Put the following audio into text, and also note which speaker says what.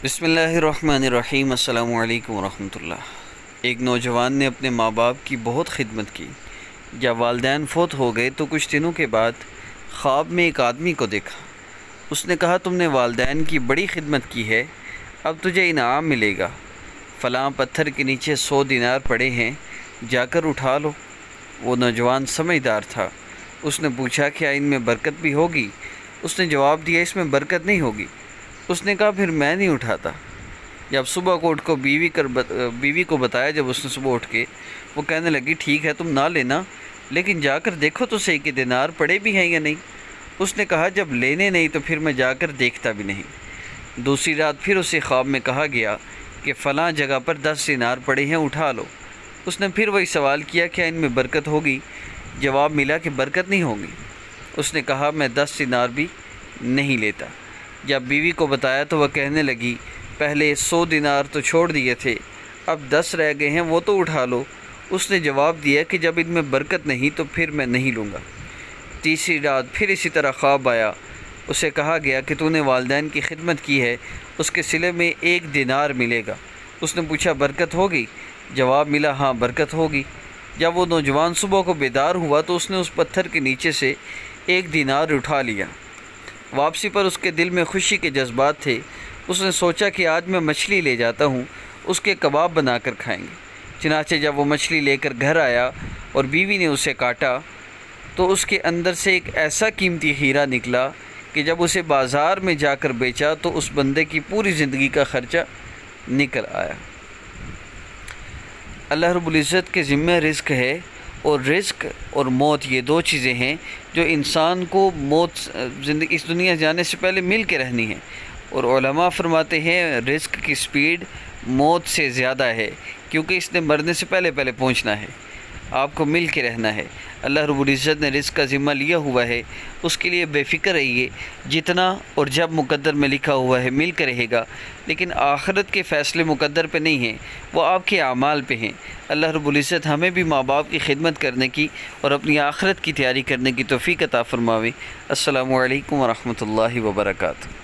Speaker 1: بسم اللہ الرحمن الرحیم۔ السلام علیکم ورحمۃ اللہ۔ ایک نوجوان نے اپنے ماں باپ کی بہت خدمت کی۔ جب والدین فوت ہو گئے تو کچھ دنوں کے بعد خواب میں ایک آدمی کو دیکھا۔ اس نے کہا، تم نے والدین کی بڑی خدمت کی ہے، اب تجھے انعام ملے گا۔ فلاں پتھر کے نیچے 100 دینار پڑے ہیں، جا کر اٹھا لو۔ وہ نوجوان سمجھدار تھا۔ اس نے پوچھا، کیا ان میں برکت بھی ہوگی؟ اس نے جواب دیا، اس میں برکت نہیں ہوگی۔ اس نے کہا، پھر میں نہیں اٹھاتا۔ جب صبح کو اٹھ کو بیوی کو بتایا، جب اس نے صبح اٹھ کے، وہ کہنے لگی، ٹھیک ہے تم نہ لینا، لیکن جا کر دیکھو تو صحیح کہ دینار پڑے بھی ہیں یا نہیں۔ اس نے کہا، جب لینے نہیں تو پھر میں جا کر دیکھتا بھی نہیں۔ دوسری رات پھر اسے خواب میں کہا گیا کہ فلاں جگہ پر 10 دینار پڑے ہیں، اٹھا لو۔ اس نے پھر وہی سوال کیا، کیا ان میں برکت ہوگی؟ جواب ملا کہ برکت نہیں ہوگی۔ اس نے کہا، میں 10 دینار بھی نہیں لیتا۔ جب بیوی کو بتایا تو وہ کہنے لگی، پہلے 100 دینار تو چھوڑ دیے تھے، اب 10 رہ گئے ہیں، وہ تو اٹھا لو۔ اس نے جواب دیا کہ جب ان میں برکت نہیں تو پھر میں نہیں لوں گا۔ تیسری رات پھر اسی طرح خواب آیا۔ اسے کہا گیا کہ تو نے والدین کی خدمت کی ہے، اس کے صلے میں 1 دینار ملے گا۔ اس نے پوچھا، برکت ہوگی؟ جواب ملا، ہاں برکت ہوگی۔ جب وہ نوجوان صبح کو بیدار ہوا تو اس نے اس پتھر کے نیچے سے 1 دینار اٹھا لیا۔ واپسی پر اس کے دل میں خوشی کے جذبات تھے۔ اس نے سوچا کہ آج میں مچھلی لے جاتا ہوں، اس کے کباب بنا کر کھائیں گے۔ چنانچہ جب وہ مچھلی لے کر گھر آیا اور بیوی نے اسے کاٹا تو اس کے اندر سے ایک ایسا قیمتی ہیرا نکلا کہ جب اسے بازار میں جا کر بیچا تو اس بندے کی پوری زندگی کا خرچہ نکل آیا۔ اللہ رب العزت کے ذمہ رزق ہے، اور رزق اور موت یہ 2 چیزیں ہیں جو انسان کو زندگی اس دنیا جانے سے پہلے مل کے رہنی ہے۔ اور علماء فرماتے ہیں رزق کی سپیڈ موت سے زیادہ ہے، کیونکہ اس نے مرنے سے پہلے پہنچنا ہے، آپ کو مل کے رہنا ہے۔ اللہ رب العزت نے رزق کا ذمہ لیا ہوا ہے، اس کے لیے بے فکر رہیے۔ جتنا اور جب مقدر میں لکھا ہوا ہے مل کے رہے گا، لیکن آخرت کے فیصلے مقدر پہ نہیں ہیں، وہ آپ کے اعمال پہ ہیں۔ اللہ رب العزت ہمیں بھی ماں باپ کی خدمت کرنے کی اور اپنی آخرت کی تیاری کرنے کی توفیق عطا فرماوے۔ السلام علیکم ورحمۃ اللہ وبرکاتہ۔